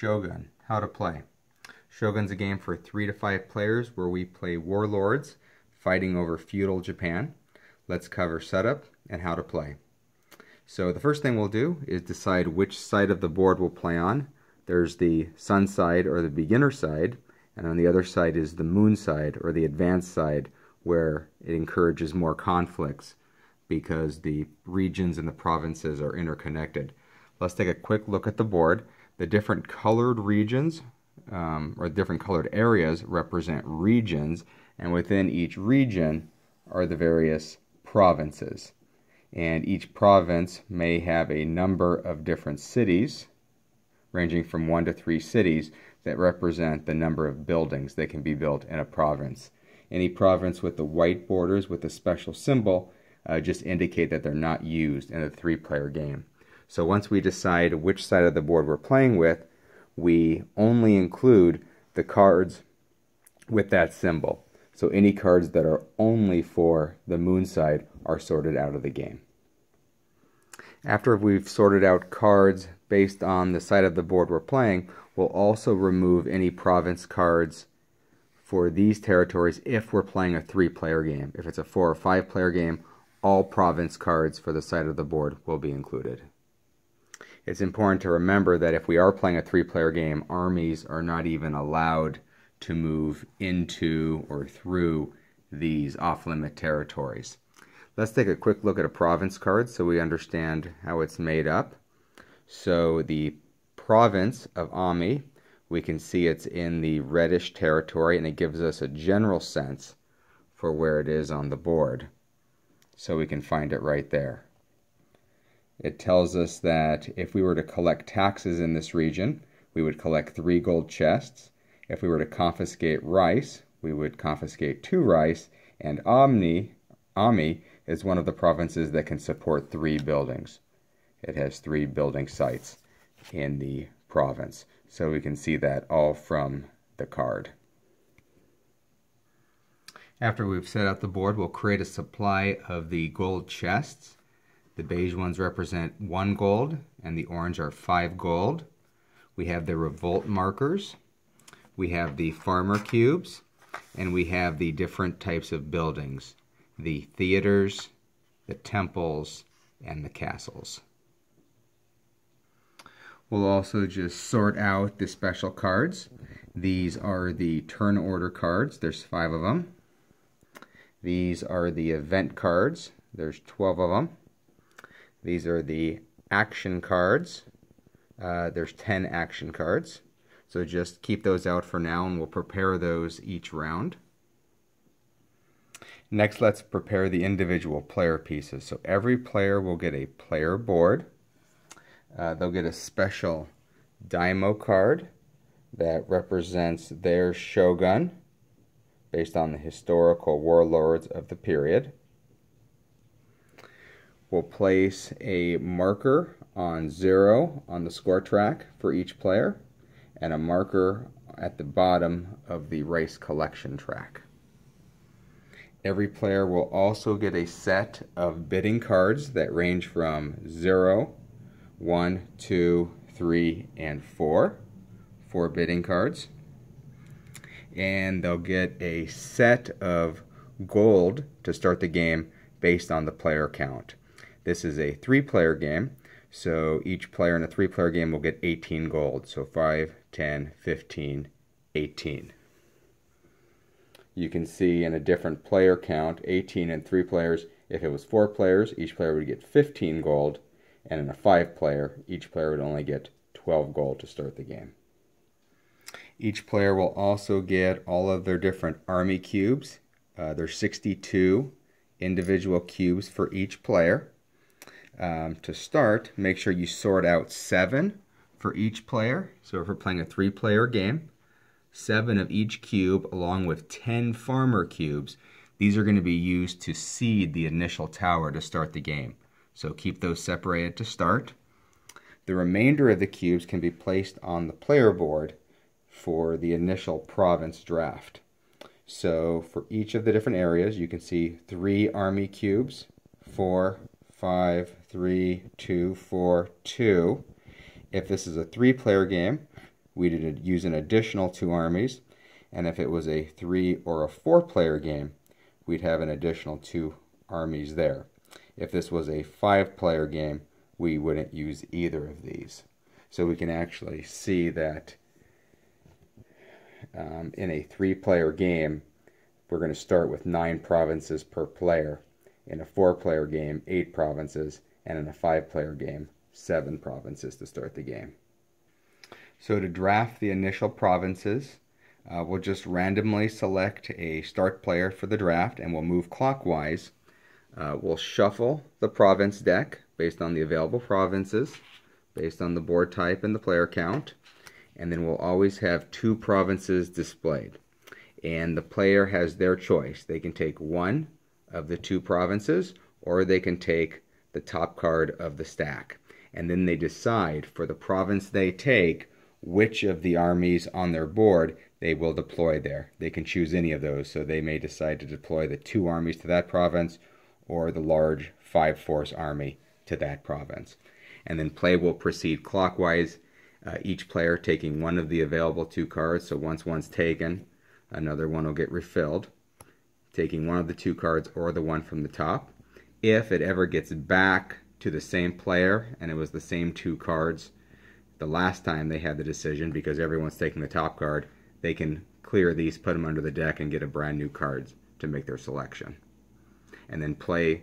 Shogun, how to play. Shogun's a game for 3 to 5 players where we play warlords fighting over feudal Japan. Let's cover setup and how to play. So the first thing we'll do is decide which side of the board we'll play on. There's the sun side or the beginner side, and on the other side is the moon side or the advanced side, where it encourages more conflicts because the regions and the provinces are interconnected. Let's take a quick look at the board. The different colored regions or different colored areas represent regions, and within each region are the various provinces. And each province may have a number of different cities, ranging from 1 to 3 cities, that represent the number of buildings that can be built in a province. Any province with the white borders with a special symbol just indicate that they're not used in a 3-player game. So once we decide which side of the board we're playing with, we only include the cards with that symbol. So any cards that are only for the moon side are sorted out of the game. After we've sorted out cards based on the side of the board we're playing, we'll also remove any province cards for these territories if we're playing a 3-player game. If it's a 4 or 5-player game, all province cards for the side of the board will be included. It's important to remember that if we are playing a 3-player game, armies are not even allowed to move into or through these off-limit territories. Let's take a quick look at a province card so we understand how it's made up. So the province of Ami, we can see it's in the reddish territory, and it gives us a general sense for where it is on the board. So we can find it right there. It tells us that if we were to collect taxes in this region, we would collect 3 gold chests. If we were to confiscate rice, we would confiscate 2 rice, and Ami is one of the provinces that can support 3 buildings. It has 3 building sites in the province. So we can see that all from the card. After we've set out the board, we'll create a supply of the gold chests. The beige ones represent 1 gold, and the orange are 5 gold. We have the revolt markers. We have the farmer cubes, and we have the different types of buildings. The theaters, the temples, and the castles. We'll also just sort out the special cards. These are the turn order cards. There's 5 of them. These are the event cards. There's 12 of them. These are the action cards. There's 10 action cards. So just keep those out for now, and we'll prepare those each round. Next, let's prepare the individual player pieces. So every player will get a player board. They'll get a special daimyo card that represents their shogun based on the historical warlords of the period. We'll place a marker on 0 on the score track for each player, and a marker at the bottom of the rice collection track. Every player will also get a set of bidding cards that range from 0, 1, 2, 3, and 4. 4 bidding cards. And they'll get a set of gold to start the game based on the player count. This is a 3-player game, so each player in a 3-player game will get 18 gold. So 5, 10, 15, 18. You can see in a different player count, 18 in 3 players. If it was 4 players, each player would get 15 gold. And in a 5-player, each player would only get 12 gold to start the game. Each player will also get all of their different army cubes. There's 62 individual cubes for each player. To start, make sure you sort out 7 for each player. So if we're playing a 3-player game, 7 of each cube along with 10 farmer cubes. These are going to be used to seed the initial tower to start the game. So keep those separated to start. The remainder of the cubes can be placed on the player board for the initial province draft. So for each of the different areas, you can see 3 army cubes, 4, 5, 3, 2, 4, 2. If this is a 3-player game, we'd use an additional 2 armies, and if it was a 3 or a 4 player game, we'd have an additional 2 armies there. If this was a 5 player game, we wouldn't use either of these. So we can actually see that in a 3 player game, we're going to start with 9 provinces per player. In a 4 player game, 8 provinces, and in a 5 player game, 7 provinces to start the game. So to draft the initial provinces, we'll just randomly select a start player for the draft, and we'll move clockwise. We'll shuffle the province deck based on the available provinces, based on the board type and the player count, and then we'll always have 2 provinces displayed. And the player has their choice. They can take one of the 2 provinces, or they can take the top card of the stack. And then they decide for the province they take which of the armies on their board they will deploy there. They can choose any of those, so they may decide to deploy the 2 armies to that province or the large 5-force army to that province. And then play will proceed clockwise, each player taking one of the available 2 cards. So once one's taken, another one will get refilled, taking one of the 2 cards or the one from the top. If it ever gets back to the same player and it was the same 2 cards the last time they had the decision, because everyone's taking the top card, they can clear these, put them under the deck, and get a brand new cards to make their selection. And then play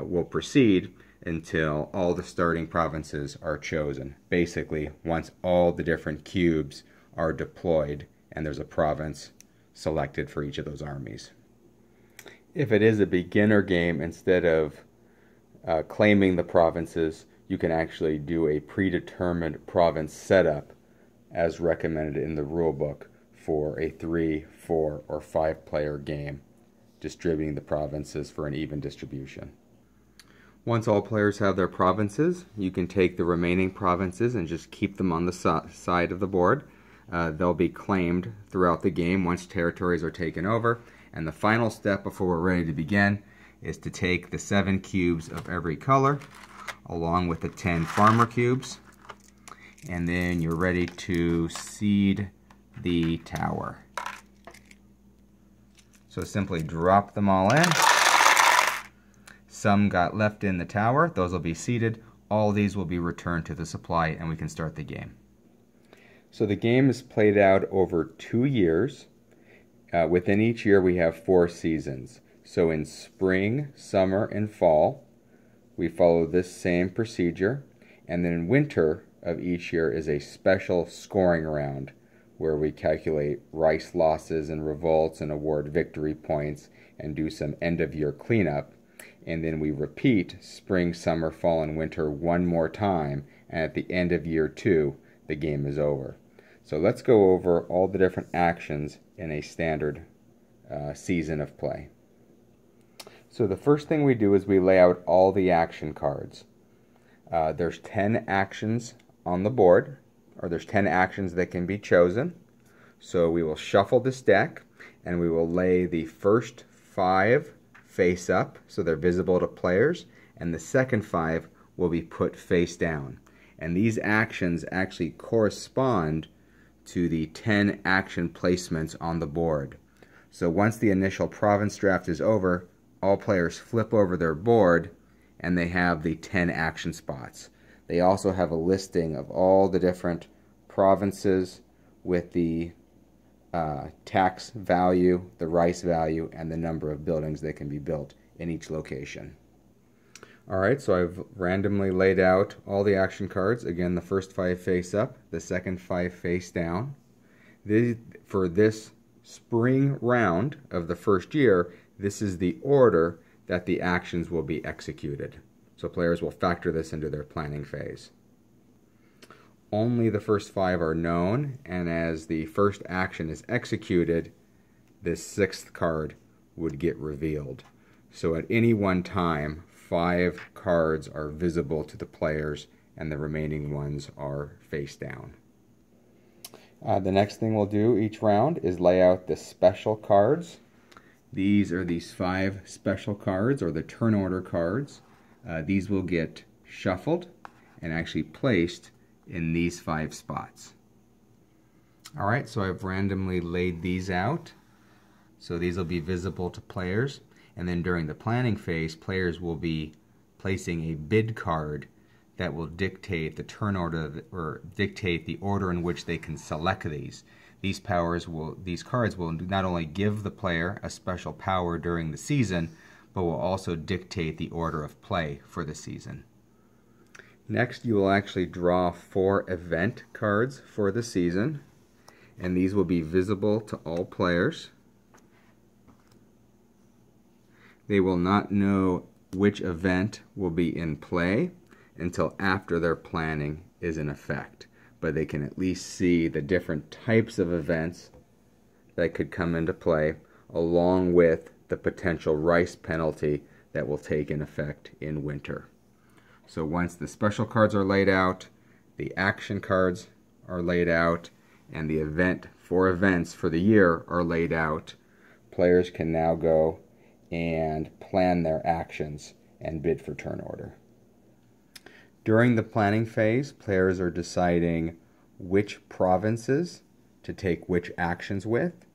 will proceed until all the starting provinces are chosen. Basically, once all the different cubes are deployed and there's a province selected for each of those armies. If it is a beginner game, instead of claiming the provinces, you can actually do a predetermined province setup as recommended in the rule book for a 3, 4, or 5 player game, distributing the provinces for an even distribution. Once all players have their provinces, you can take the remaining provinces and just keep them on the side of the board. They'll be claimed throughout the game once territories are taken over. And the final step before we're ready to begin is to take the 7 cubes of every color along with the 10 farmer cubes, and then you're ready to seed the tower. So simply drop them all in. Some got left in the tower, those will be seeded. All these will be returned to the supply, and we can start the game. So the game is played out over 2 years. Within each year we have 4 seasons. So in spring, summer, and fall, we follow this same procedure. And then in winter of each year is a special scoring round where we calculate rice losses and revolts and award victory points and do some end-of-year cleanup. And then we repeat spring, summer, fall, and winter one more time, and at the end of year 2, the game is over. So let's go over all the different actions in a standard season of play. So the first thing we do is we lay out all the action cards. There's 10 actions on the board, or there's 10 actions that can be chosen. So we will shuffle this deck, and we will lay the first 5 face up so they're visible to players, and the second 5 will be put face down. And these actions actually correspond to the 10 action placements on the board. So once the initial province draft is over, all players flip over their board and they have the 10 action spots. They also have a listing of all the different provinces with the tax value, the rice value, and the number of buildings that can be built in each location. Alright, so I've randomly laid out all the action cards. Again, the first 5 face up, the second 5 face down. For this spring round of the first year, this is the order that the actions will be executed. So players will factor this into their planning phase. Only the first 5 are known, and as the first action is executed, this 6th card would get revealed. So at any one time, 5 cards are visible to the players, and the remaining ones are face down. The next thing we'll do each round is lay out the special cards. These are these 5 special cards, or the turn order cards. These will get shuffled and actually placed in these 5 spots. Alright, so I've randomly laid these out. So these will be visible to players. And then during the planning phase, players will be placing a bid card that will dictate the turn order, or dictate the order in which they can select these. These cards will not only give the player a special power during the season, but will also dictate the order of play for the season. Next, you will actually draw 4 event cards for the season, and these will be visible to all players. They will not know which event will be in play until after their planning is in effect, but they can at least see the different types of events that could come into play, along with the potential rice penalty that will take in effect in winter. So once the special cards are laid out, the action cards are laid out, and the events for the year are laid out, players can now go and plan their actions and bid for turn order. During the planning phase, players are deciding which provinces to take which actions with.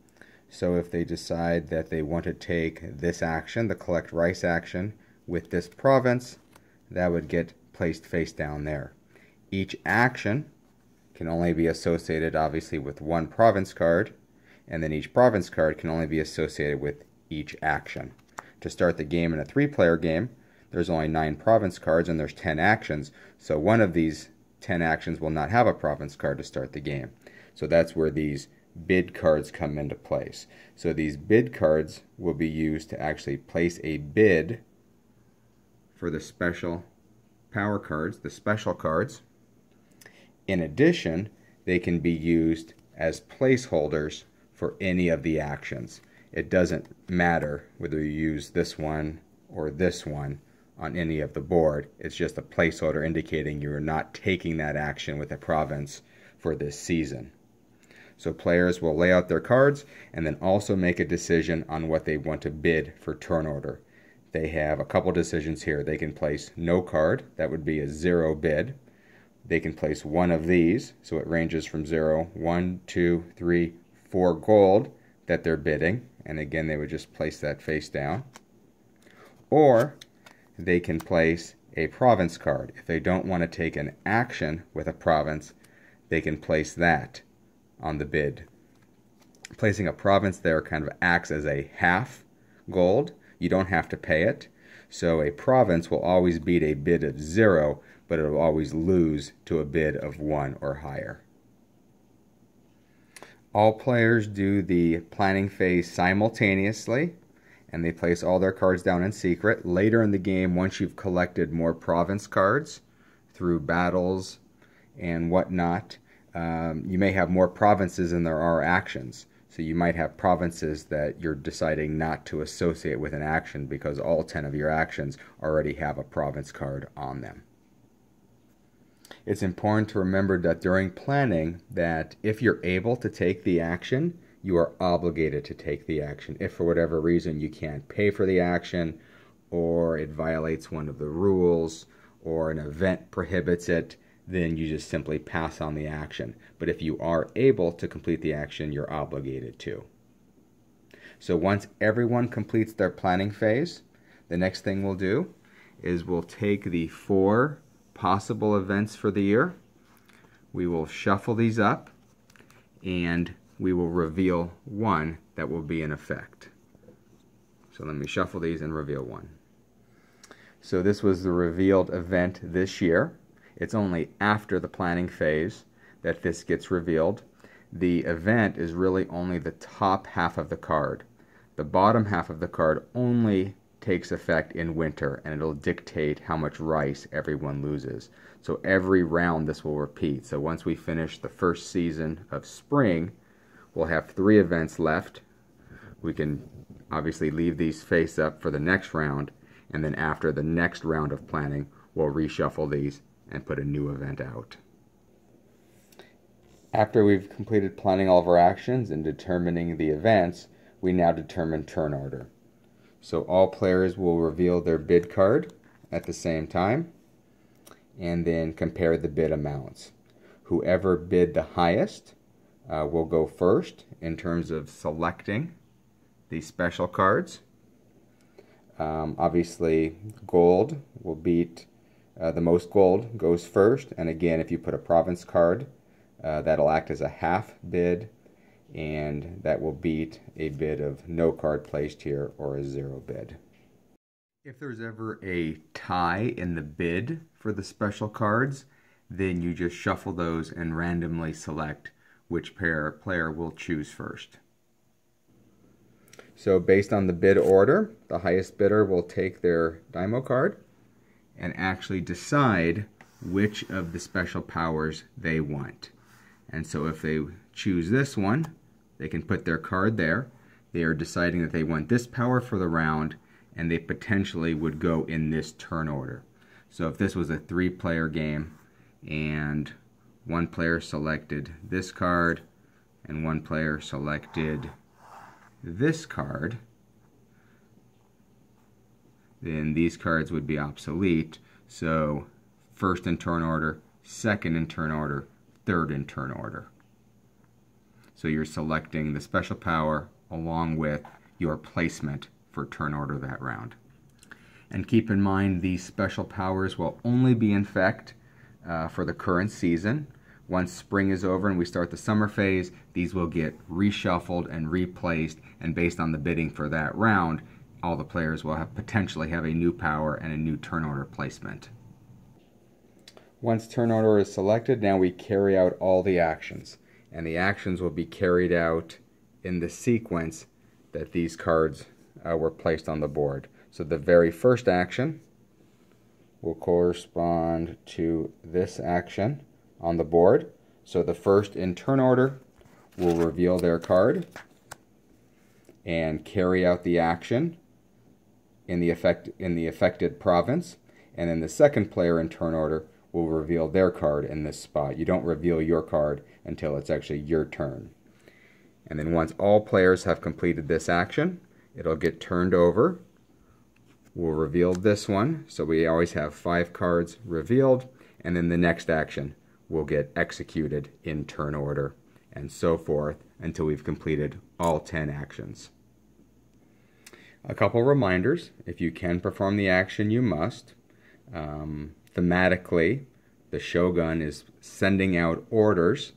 So if they decide that they want to take this action, the collect rice action, with this province, that would get placed face down there. Each action can only be associated, obviously, with one province card, and then each province card can only be associated with each action. To start the game in a 3-player game, there's only 9 province cards and there's 10 actions, so one of these 10 actions will not have a province card to start the game. So that's where these bid cards come into place. So these bid cards will be used to actually place a bid for the special power cards, the special cards. In addition, they can be used as placeholders for any of the actions. It doesn't matter whether you use this one or this one on any of the board. It's just a placeholder indicating you're not taking that action with a province for this season. So players will lay out their cards and then also make a decision on what they want to bid for turn order. They have a couple decisions here. They can place no card, that would be a 0 bid. They can place one of these, so it ranges from 0, 1, 2, 3, 4 gold that they're bidding, and again they would just place that face down. Or they can place a province card. If they don't want to take an action with a province, they can place that on the bid. Placing a province there kind of acts as a half gold. You don't have to pay it. So a province will always beat a bid of 0, but it will always lose to a bid of 1 or higher. All players do the planning phase simultaneously, and they place all their cards down in secret. Later in the game, once you've collected more province cards through battles and whatnot, you may have more provinces than there are actions. So you might have provinces that you're deciding not to associate with an action because all 10 of your actions already have a province card on them. It's important to remember that during planning that if you're able to take the action, you are obligated to take the action. If for whatever reason you can't pay for the action, or it violates one of the rules, or an event prohibits it, then you just simply pass on the action. But if you are able to complete the action, you're obligated to. So once everyone completes their planning phase, the next thing we'll do is we'll take the 4 possible events for the year. We will shuffle these up, and we will reveal one that will be in effect. So let me shuffle these and reveal one. So this was the revealed event this year. It's only after the planning phase that this gets revealed. The event is really only the top half of the card. The bottom half of the card only takes effect in winter, and it'll dictate how much rice everyone loses. So every round this will repeat. So once we finish the first season of spring, we'll have 3 events left. We can obviously leave these face up for the next round, and then after the next round of planning, we'll reshuffle these and put a new event out. After we've completed planning all of our actions and determining the events, we now determine turn order. So all players will reveal their bid card at the same time and then compare the bid amounts. Whoever bid the highest will go first in terms of selecting these special cards. Obviously, gold will beat the most gold goes first, and again, if you put a province card, that'll act as a half bid, and that will beat a bid of no card placed here or a 0 bid. If there's ever a tie in the bid for the special cards, then you just shuffle those and randomly select which player will choose first. So based on the bid order, the highest bidder will take their Daimo card and actually decide which of the special powers they want. And so if they choose this one, they can put their card there. They are deciding that they want this power for the round, and they potentially would go in this turn order. So if this was a 3-player game and one player selected this card and one player selected this card, then these cards would be obsolete. So first in turn order, second in turn order, third in turn order. So you're selecting the special power along with your placement for turn order that round. And keep in mind, these special powers will only be in effect for the current season. Once spring is over and we start the summer phase, these will get reshuffled and replaced, and based on the bidding for that round, all the players will potentially have a new power and a new turn order placement. Once turn order is selected, now we carry out all the actions, and the actions will be carried out in the sequence that these cards were placed on the board. So the very first action will correspond to this action on the board. So the first in turn order will reveal their card and carry out the action in the affected province, and then the second player in turn order will reveal their card in this spot. You don't reveal your card until it's actually your turn. And then once all players have completed this action, it'll get turned over. We'll reveal this one, so we always have 5 cards revealed, and then the next action will get executed in turn order, and so forth until we've completed all 10 actions. A couple reminders: if you can perform the action, you must. Thematically, the Shogun is sending out orders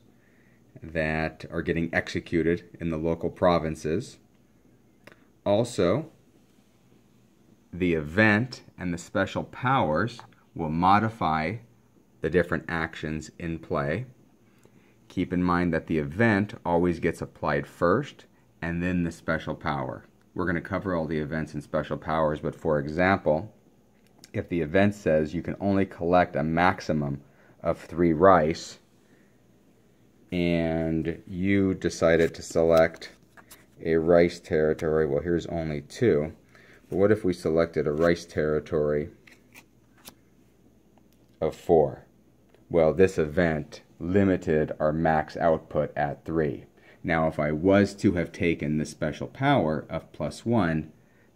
that are getting executed in the local provinces. Also, the event and the special powers will modify the different actions in play. Keep in mind that the event always gets applied first and then the special power. We're going to cover all the events and special powers, but for example, if the event says you can only collect a maximum of 3 rice, and you decided to select a rice territory, well, here's only 2, but what if we selected a rice territory of 4? Well, this event limited our max output at 3. Now, if I was to have taken the special power of +1,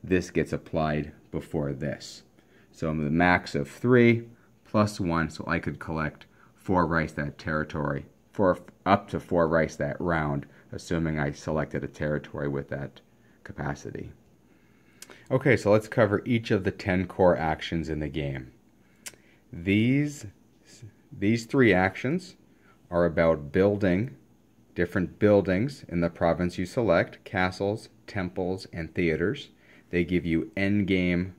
this gets applied before this. So the max of 3 plus 1, so I could collect 4 rice that territory, up to 4 rice that round, assuming I selected a territory with that capacity. Okay, so let's cover each of the 10 core actions in the game. These 3 actions are about building different buildings in the province you select: castles, temples, and theaters. They give you endgame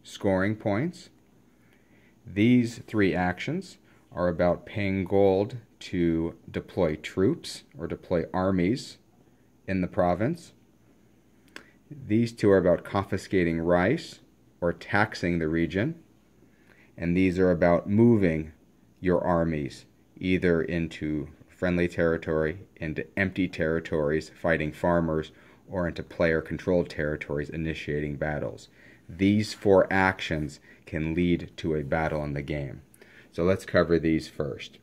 scoring points. These 3 actions are about paying gold to deploy troops or deploy armies in the province. These 2 are about confiscating rice or taxing the region. And these are about moving your armies either into friendly territory, into empty territories fighting farmers, or into player-controlled territories initiating battles. These 4 actions can lead to a battle in the game. So let's cover these first.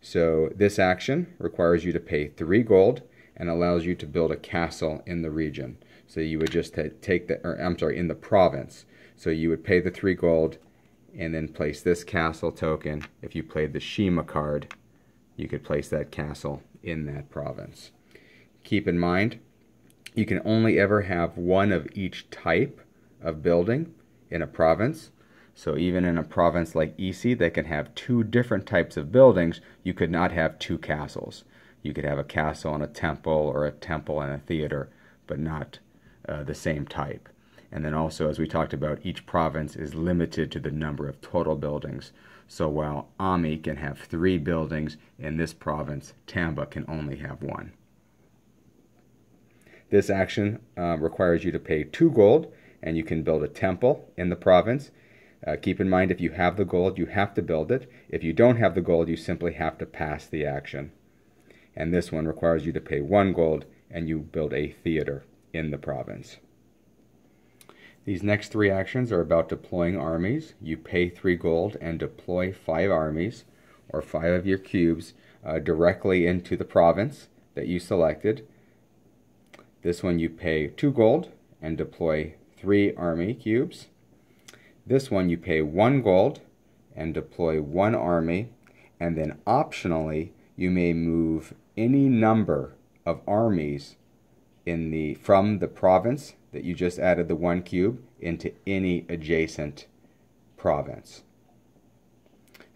So this action requires you to pay 3 gold and allows you to build a castle in the region. So you would just take in the province. So you would pay the 3 gold and then place this castle token. If you played the Shima card, you could place that castle in that province. Keep in mind, you can only ever have one of each type of building in a province. So even in a province like EC that can have two different types of buildings, you could not have two castles. You could have a castle and a temple, or a temple and a theater, but not the same type. And then also, as we talked about, each province is limited to the number of total buildings. So while Ami can have 3 buildings in this province, Tamba can only have 1. This action requires you to pay 2 gold, and you can build a temple in the province. Keep in mind, if you have the gold, you have to build it. If you don't have the gold, you simply have to pass the action. And this one requires you to pay 1 gold, and you build a theater in the province. These next 3 actions are about deploying armies. You pay 3 gold and deploy 5 armies, or 5 of your cubes, directly into the province that you selected. This one you pay 2 gold and deploy 3 army cubes. This one you pay 1 gold and deploy 1 army, and then optionally you may move any number of armies from the province that you just added the 1 cube into any adjacent province.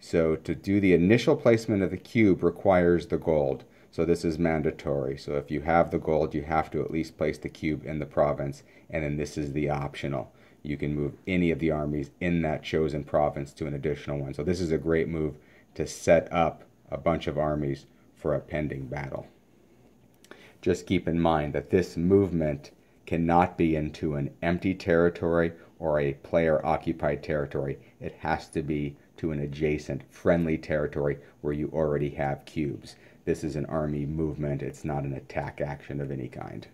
So to do the initial placement of the cube requires the gold. So this is mandatory. So if you have the gold, you have to at least place the cube in the province, and then this is the optional. You can move any of the armies in that chosen province to an additional one. So this is a great move to set up a bunch of armies for a pending battle. Just keep in mind that this movement cannot be into an empty territory or a player-occupied territory. It has to be to an adjacent friendly territory where you already have cubes. This is an army movement. It's not an attack action of any kind.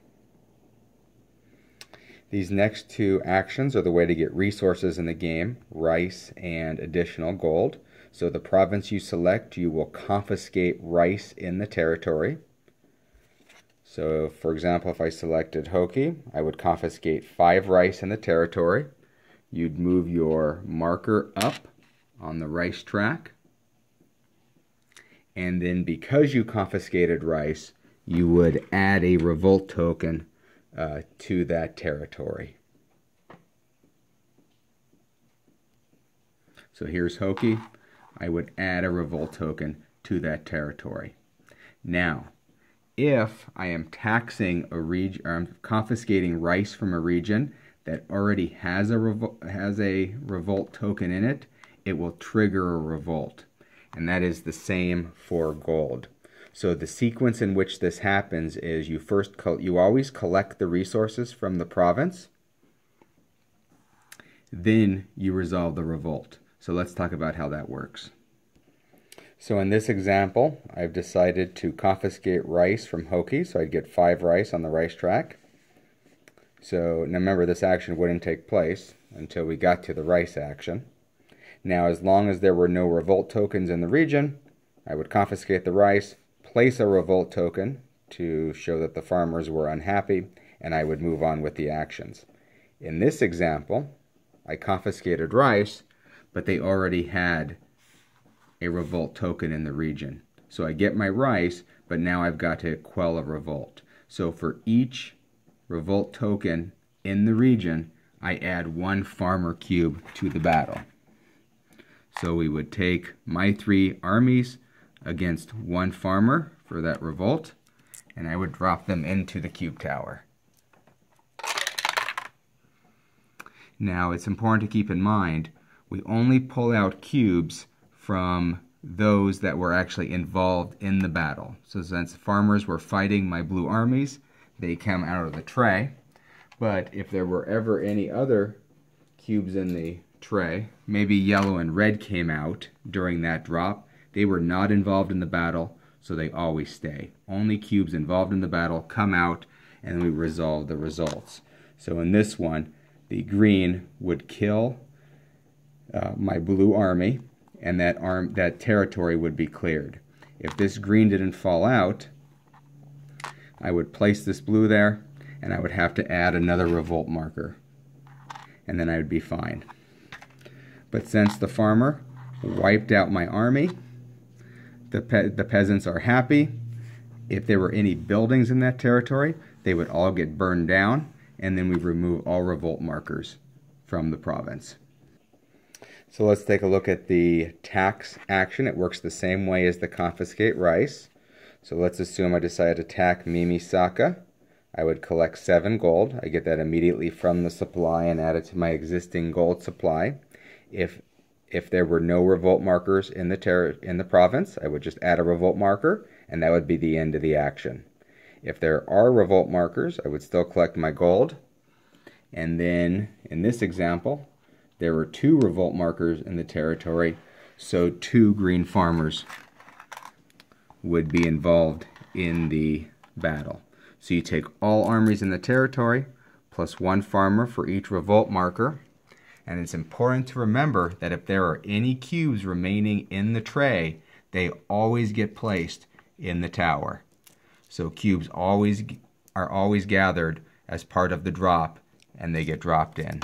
These next 2 actions are the way to get resources in the game, rice and additional gold. So the province you select, you will confiscate rice in the territory. So for example, if I selected Hoki, I would confiscate 5 rice in the territory. You'd move your marker up on the rice track. And then because you confiscated rice, you would add a revolt token to that territory. So here's Hoki. I would add a revolt token to that territory. Now, if I am taxing a region, or I'm confiscating rice from a region that already has a revolt token in it, it will trigger a revolt. And that is the same for gold. So the sequence in which this happens is you always collect the resources from the province, then you resolve the revolt. So let's talk about how that works. So in this example, I've decided to confiscate rice from Hoki, so I'd get 5 rice on the rice track. So now remember, this action wouldn't take place until we got to the rice action. Now, as long as there were no revolt tokens in the region, I would confiscate the rice, place a revolt token to show that the farmers were unhappy, and I would move on with the actions. In this example, I confiscated rice, but they already had a revolt token in the region. So I get my rice, but now I've got to quell a revolt. So for each revolt token in the region, I add 1 farmer cube to the battle. So we would take my 3 armies against 1 farmer for that revolt, and I would drop them into the cube tower. Now, it's important to keep in mind, we only pull out cubes from those that were actually involved in the battle. So since farmers were fighting my blue armies, they come out of the tray. But if there were ever any other cubes in the tray, maybe yellow and red came out during that drop, they were not involved in the battle, so they always stay. Only cubes involved in the battle come out, and we resolve the results. So in this one, the green would kill my blue army, and that territory would be cleared. If this green didn't fall out, I would place this blue there, and I would have to add another revolt marker, and then I would be fine. But since the farmer wiped out my army, the peasants are happy, If there were any buildings in that territory, they would all get burned down, and then we remove all revolt markers from the province. So let's take a look at the tax action. It works the same way as the confiscate rice. So let's assume I decide to attack Mimisaka. I would collect 7 gold. I get that immediately from the supply and add it to my existing gold supply. If there were no revolt markers in the province, I would just add a revolt marker, and that would be the end of the action. If there are revolt markers, I would still collect my gold. And then, in this example, there were 2 revolt markers in the territory, so 2 green farmers would be involved in the battle. So you take all armies in the territory, plus 1 farmer for each revolt marker. And it's important to remember that if there are any cubes remaining in the tray, they always get placed in the tower. So cubes are always gathered as part of the drop, and they get dropped in.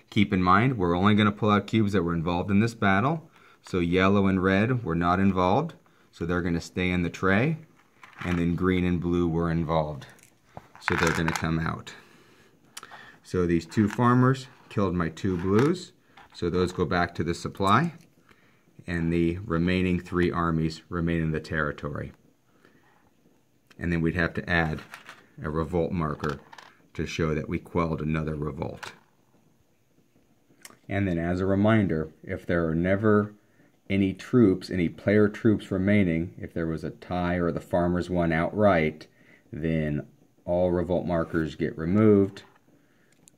Keep in mind, we're only going to pull out cubes that were involved in this battle. So yellow and red were not involved, so they're going to stay in the tray. And then green and blue were involved, so they're going to come out. So these 2 farmers killed my 2 blues, so those go back to the supply. And the remaining 3 armies remain in the territory. And then we'd have to add a revolt marker to show that we quelled another revolt. And then as a reminder, if there are never any troops, any player troops remaining, if there was a tie or the farmers won outright, then all revolt markers get removed.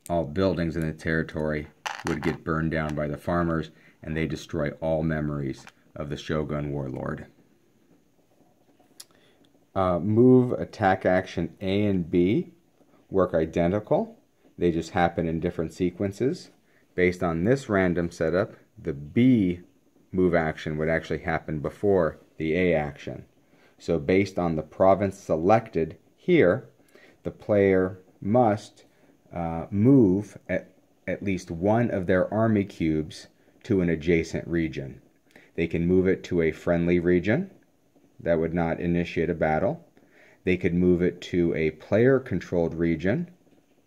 All buildings in the territory would get burned down by the farmers, and they destroy all memories of the Shogun warlord. Move attack action A and B work identical. They just happen in different sequences. Based on this random setup, the B move action would actually happen before the A action. So based on the province selected here, the player must move at least 1 of their army cubes to an adjacent region. They can move it to a friendly region. That would not initiate a battle. They could move it to a player-controlled region,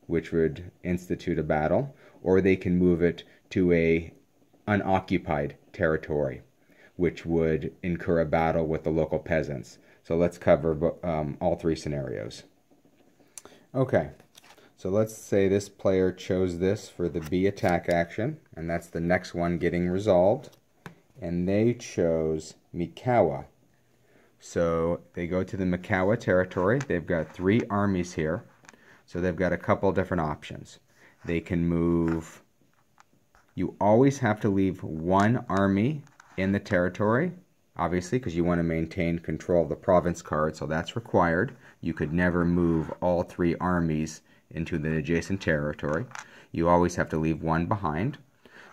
which would institute a battle, or they can move it to a unoccupied territory, which would incur a battle with the local peasants. So let's cover all 3 scenarios. Okay, so let's say this player chose this for the B attack action, and that's the next one getting resolved, and they chose Mikawa. So they go to the Mikawa territory. They've got 3 armies here, so they've got a couple different options. They can move. You always have to leave 1 army in the territory, obviously, because you want to maintain control of the province card, so that's required. You could never move all 3 armies into the adjacent territory. You always have to leave 1 behind.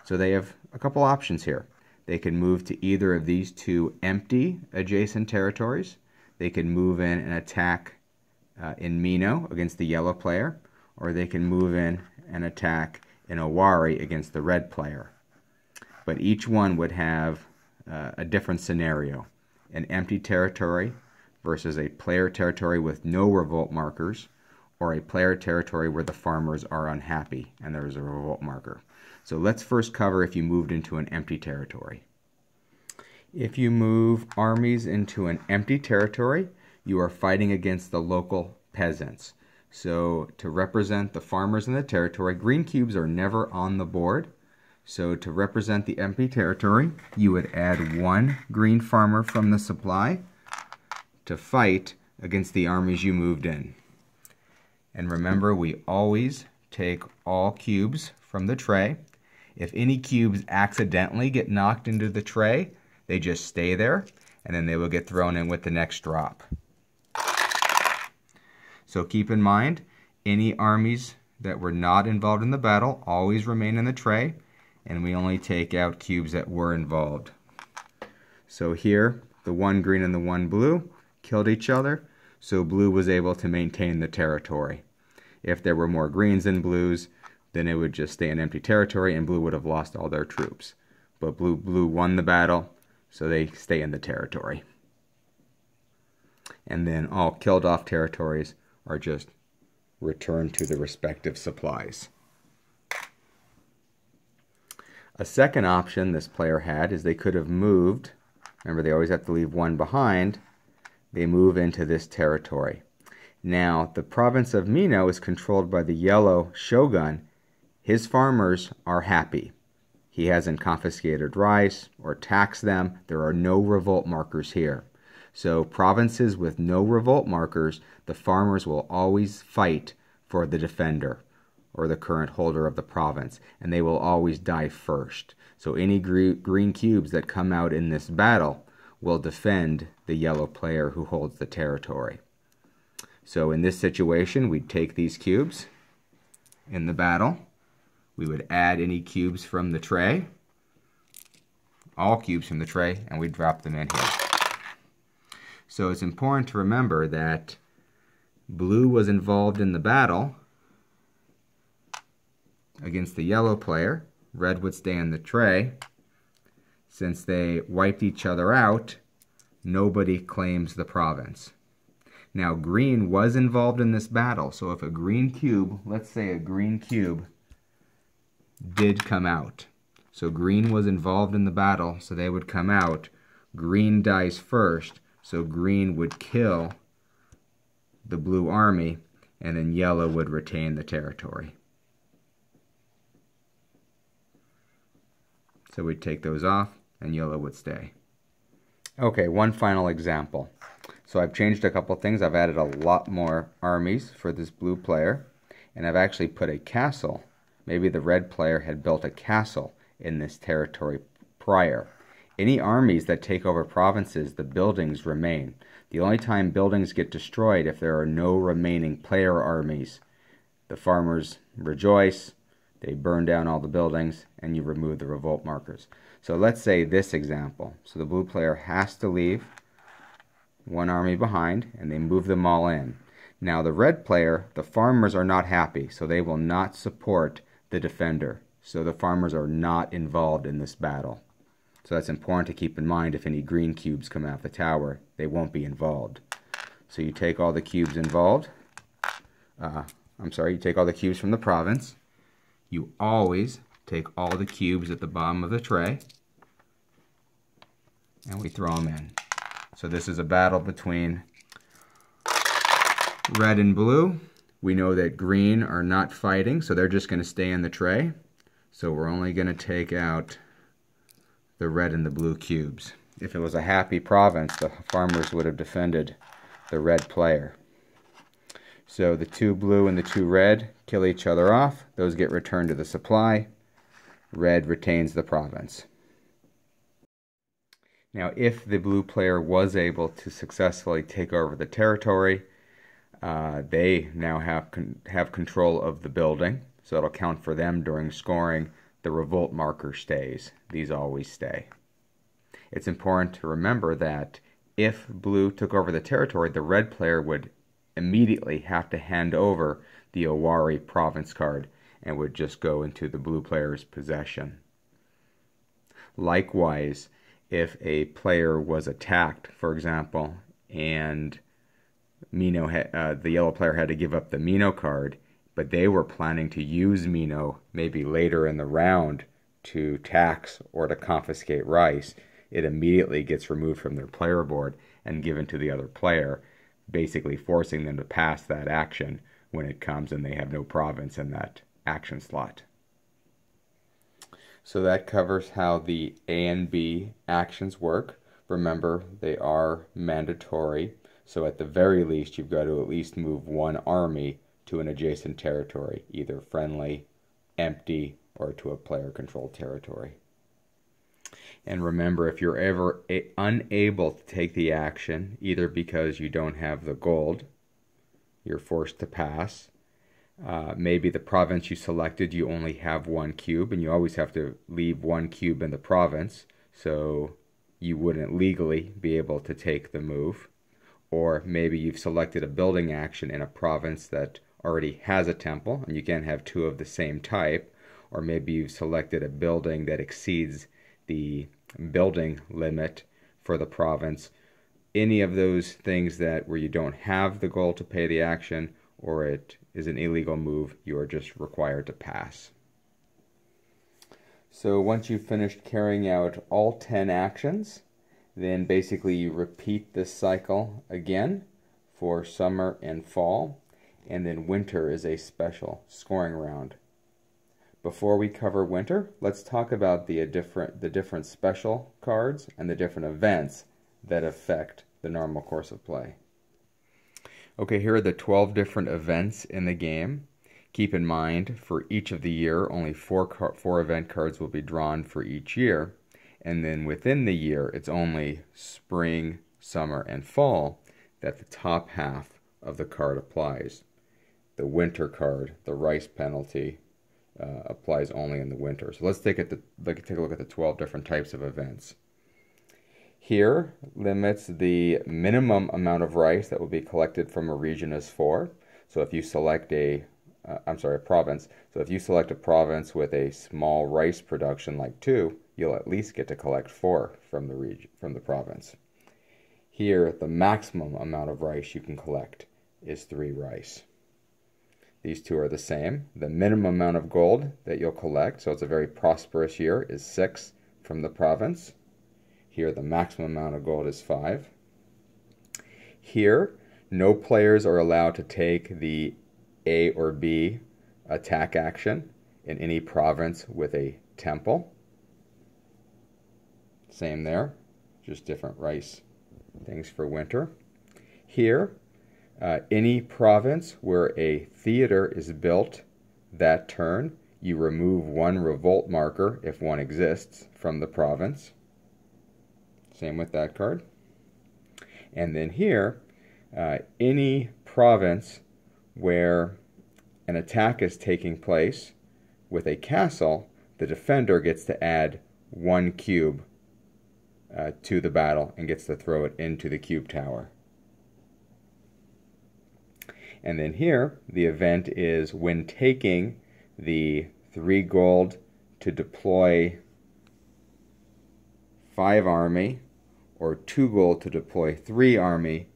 So they have a couple options here. They can move to either of these 2 empty adjacent territories. They can move in and attack in Mino against the yellow player, or they can move in and attack in Owari against the red player. But each one would have a different scenario. An empty territory versus a player territory with no revolt markers, or a player territory where the farmers are unhappy and there is a revolt marker. So let's first cover if you moved into an empty territory. If you move armies into an empty territory, you are fighting against the local peasants. So to represent the farmers in the territory, green cubes are never on the board. So to represent the empty territory, you would add 1 green farmer from the supply to fight against the armies you moved in. And remember, we always take all cubes from the tray. If any cubes accidentally get knocked into the tray, they just stay there, and then they will get thrown in with the next drop. So keep in mind, any armies that were not involved in the battle always remain in the tray, and we only take out cubes that were involved. So here, the 1 green and the 1 blue killed each other, so blue was able to maintain the territory. If there were more greens than blues, then it would just stay in empty territory and blue would have lost all their troops. But blue won the battle, so they stay in the territory. and then all killed off territories are just returned to the respective supplies. A second option this player had is they could have moved. Remember, they always have to leave one behind. They move into this territory. Now, the province of Mino is controlled by the yellow Shogun. His farmers are happy. He hasn't confiscated rice or taxed them. There are no revolt markers here. So provinces with no revolt markers, the farmers will always fight for the defender or the current holder of the province, and they will always die first. So any green cubes that come out in this battle will defend the yellow player who holds the territory. So in this situation, we'd take these cubes in the battle. We would add any cubes from the tray, all cubes from the tray, and we'd drop them in here. So it's important to remember that blue was involved in the battle against the yellow player. Red would stay in the tray. Since they wiped each other out, nobody claims the province. Now, green was involved in this battle, so if a green cube, let's say a green cube, did come out. So green was involved in the battle, so they would come out. Green dies first, so green would kill the blue army, and then yellow would retain the territory. So we'd take those off, and yellow would stay. Okay, one final example. So I've changed a couple things. I've added a lot more armies for this blue player, and I've actually put a castle. Maybe the red player had built a castle in this territory prior. Any armies that take over provinces, the buildings remain. The only time buildings get destroyed if there are no remaining player armies. The farmers rejoice, they burn down all the buildings, and you remove the revolt markers. So let's say this example. So the blue player has to leave one army behind, and they move them all in. Now the red player, the farmers are not happy, so they will not support the defender. So the farmers are not involved in this battle. So that's important to keep in mind. If any green cubes come out of the tower, they won't be involved. So you take all the cubes involved. You take all the cubes from the province. You always take all the cubes at the bottom of the tray, and we throw them in. So this is a battle between red and blue. We know that green are not fighting, so they're just going to stay in the tray. So we're only going to take out the red and the blue cubes. If it was a happy province, the farmers would have defended the red player. So the two blue and the two red kill each other off. Those get returned to the supply. Red retains the province. Now, if the blue player was able to successfully take over the territory, they now have control of the building, so it'll count for them during scoring. The revolt marker stays. These always stay. It's important to remember that if blue took over the territory, the red player would immediately have to hand over the Owari province card and would just go into the blue player's possession. Likewise, if a player was attacked, for example, and the yellow player had to give up the Mino card, but they were planning to use Mino maybe later in the round to tax or to confiscate rice, it immediately gets removed from their player board and given to the other player, basically forcing them to pass that action when it comes and they have no province in that action slot. So that covers how the A and B actions work. Remember, they are mandatory, so at the very least you've got to at least move one army to an adjacent territory, either friendly, empty, or to a player-controlled territory. And remember, if you're ever unable to take the action, either because you don't have the gold, you're forced to pass. Maybe the province you selected, you only have one cube, and you always have to leave one cube in the province, so you wouldn't legally be able to take the move. Or maybe you've selected a building action in a province that already has a temple, and you can't have two of the same type. Or maybe you've selected a building that exceeds the building limit for the province, any of those things that where you don't have the gold to pay the action or it is an illegal move, you are just required to pass. So once you've finished carrying out all 10 actions, then basically you repeat this cycle again for summer and fall, and then winter is a special scoring round. Before we cover winter, let's talk about the different special cards and the different events that affect the normal course of play. Okay, here are the 12 different events in the game. Keep in mind, for each of the year, only four event cards will be drawn for each year. And then within the year, it's only spring, summer, and fall that the top half of the card applies. The winter card, the rice penalty, applies only in the winter. So let's take a look at the 12 different types of events. Here limits the minimum amount of rice that will be collected from a region as 4. So if you select a province. So if you select a province with a small rice production like 2, you'll at least get to collect 4 from the province. Here, the maximum amount of rice you can collect is 3 rice. These two are the same. The minimum amount of gold that you'll collect, so it's a very prosperous year, is 6 from the province. Here, the maximum amount of gold is 5. Here, no players are allowed to take the A or B attack action in any province with a temple. Same there, just different rice things for winter. Here, any province where a theater is built that turn, you remove 1 revolt marker if one exists from the province. Same with that card. And then here, any province where an attack is taking place with a castle, the defender gets to add 1 cube to the battle and gets to throw it into the cube tower. And then here, the event is when taking the 3 gold to deploy 5 army or 2 gold to deploy 3 army,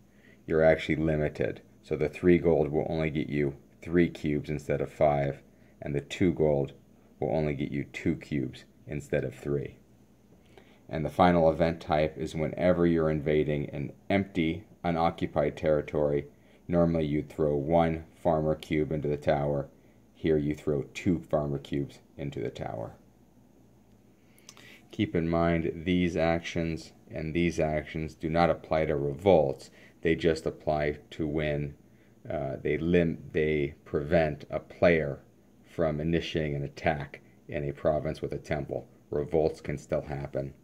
you're actually limited. So the 3 gold will only get you 3 cubes instead of 5, and the 2 gold will only get you 2 cubes instead of 3. And the final event type is whenever you're invading an empty, unoccupied territory. Normally you'd throw 1 farmer cube into the tower. Here you throw 2 farmer cubes into the tower. Keep in mind these actions and these actions do not apply to revolts. They just apply to when they prevent a player from initiating an attack in a province with a temple. Revolts can still happen.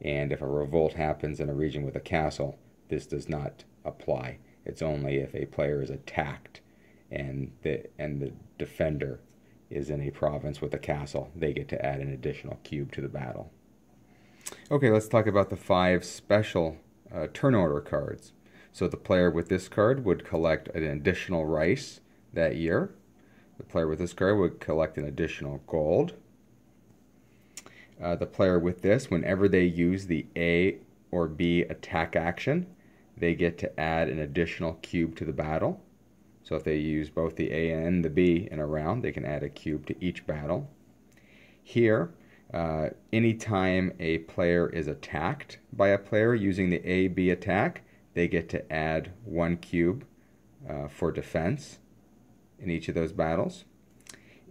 And if a revolt happens in a region with a castle, this does not apply. It's only if a player is attacked and the defender is in a province with a castle, they get to add an additional cube to the battle. Okay, let's talk about the 5 special turn order cards. So the player with this card would collect an additional rice that year. The player with this card would collect an additional gold. The player with this, whenever they use the A or B attack action, they get to add an additional cube to the battle. So if they use both the A and the B in a round, they can add a cube to each battle. Here, anytime a player is attacked by a player using the A-B attack, they get to add 1 cube for defense in each of those battles.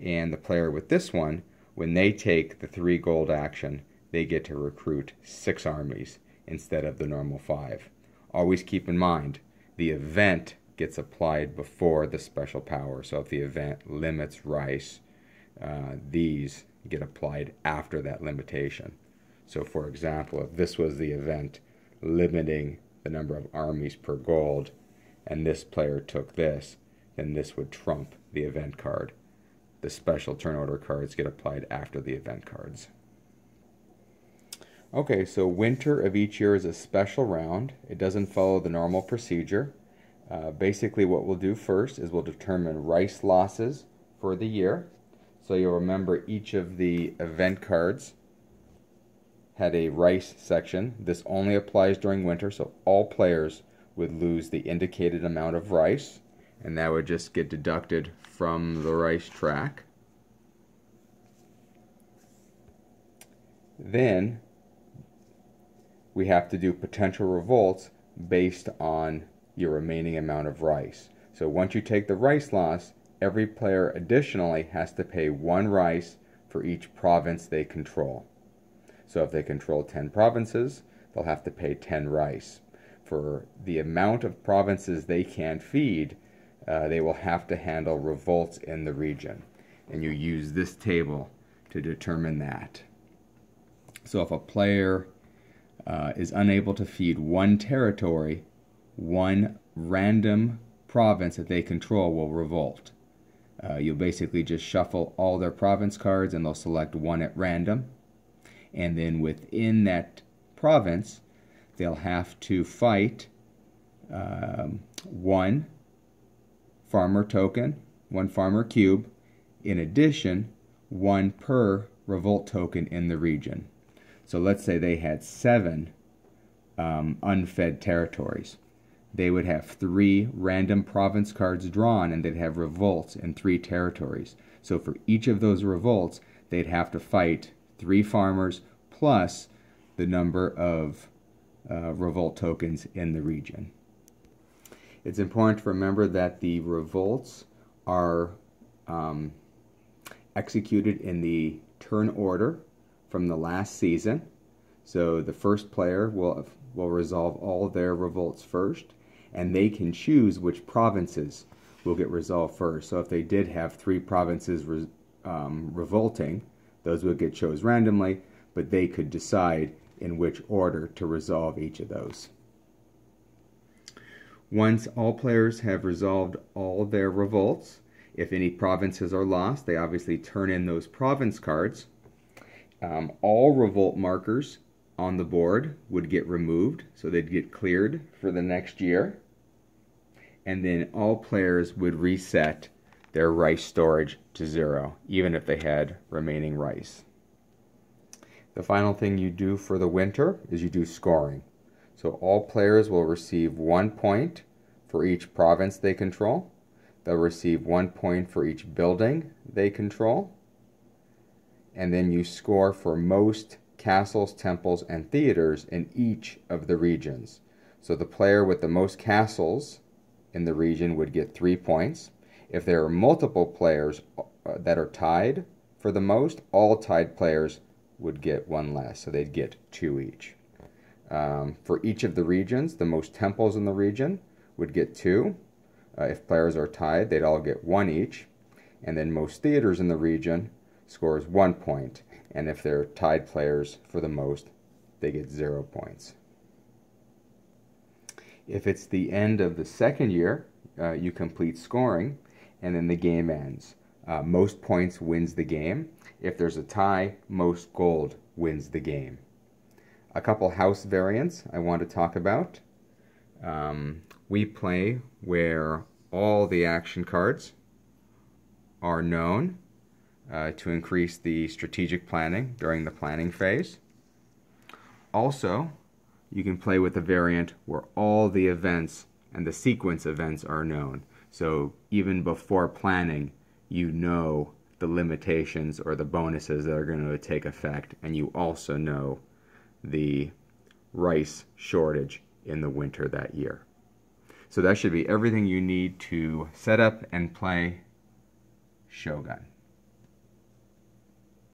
And the player with this one, when they take the 3 gold action, they get to recruit 6 armies instead of the normal 5. Always keep in mind, the event gets applied before the special power. So if the event limits rice, these get applied after that limitation. So for example, if this was the event limiting the number of armies per gold, and this player took this, then this would trump the event card. The special turn order cards get applied after the event cards. Okay, so winter of each year is a special round. It doesn't follow the normal procedure. Basically what we'll do first is we'll determine rice losses for the year. So you'll remember each of the event cards had a rice section. This only applies during winter, so all players would lose the indicated amount of rice, and that would just get deducted from the rice track. Then we have to do potential revolts based on your remaining amount of rice. So once you take the rice loss, every player additionally has to pay 1 rice for each province they control. So if they control 10 provinces, they'll have to pay 10 rice. For the amount of provinces they can feed, they will have to handle revolts in the region. And you use this table to determine that. So if a player is unable to feed 1 territory, 1 random province that they control will revolt. You'll basically just shuffle all their province cards and they'll select 1 at random. And then within that province, they'll have to fight 1 farmer token, 1 farmer cube, in addition, 1 per revolt token in the region. So let's say they had 7 unfed territories. They would have 3 random province cards drawn, and they'd have revolts in 3 territories. So for each of those revolts, they'd have to fight 3 farmers plus the number of revolt tokens in the region. It's important to remember that the revolts are executed in the turn order from the last season. So the first player will resolve all their revolts first, and they can choose which provinces will get resolved first. So if they did have 3 provinces revolting, those would get chose randomly, but they could decide in which order to resolve each of those. Once all players have resolved all their revolts, if any provinces are lost, they obviously turn in those province cards. All revolt markers on the board would get removed, so they'd get cleared for the next year. And then all players would reset their rice storage to 0, even if they had remaining rice. The final thing you do for the winter is you do scoring. So all players will receive 1 point for each province they control. They'll receive 1 point for each building they control. And then you score for most castles, temples, and theaters in each of the regions. So the player with the most castles in the region would get 3 points. If there are multiple players that are tied for the most, all tied players would get 1 less, so they'd get 2 each. For each of the regions, the most temples in the region would get 2. If players are tied, they'd all get 1 each. And then most theaters in the region scores 1 point. And if they're tied players for the most, they get 0 points. If it's the end of the second year, you complete scoring, and then the game ends. Most points wins the game. If there's a tie, most gold wins the game. A couple house variants I want to talk about. We play where all the action cards are known to increase the strategic planning during the planning phase. Also, you can play with a variant where all the events and the sequence events are known. So even before planning, you know the limitations or the bonuses that are going to take effect, and you also know the rice shortage in the winter that year. So that should be everything you need to set up and play Shogun.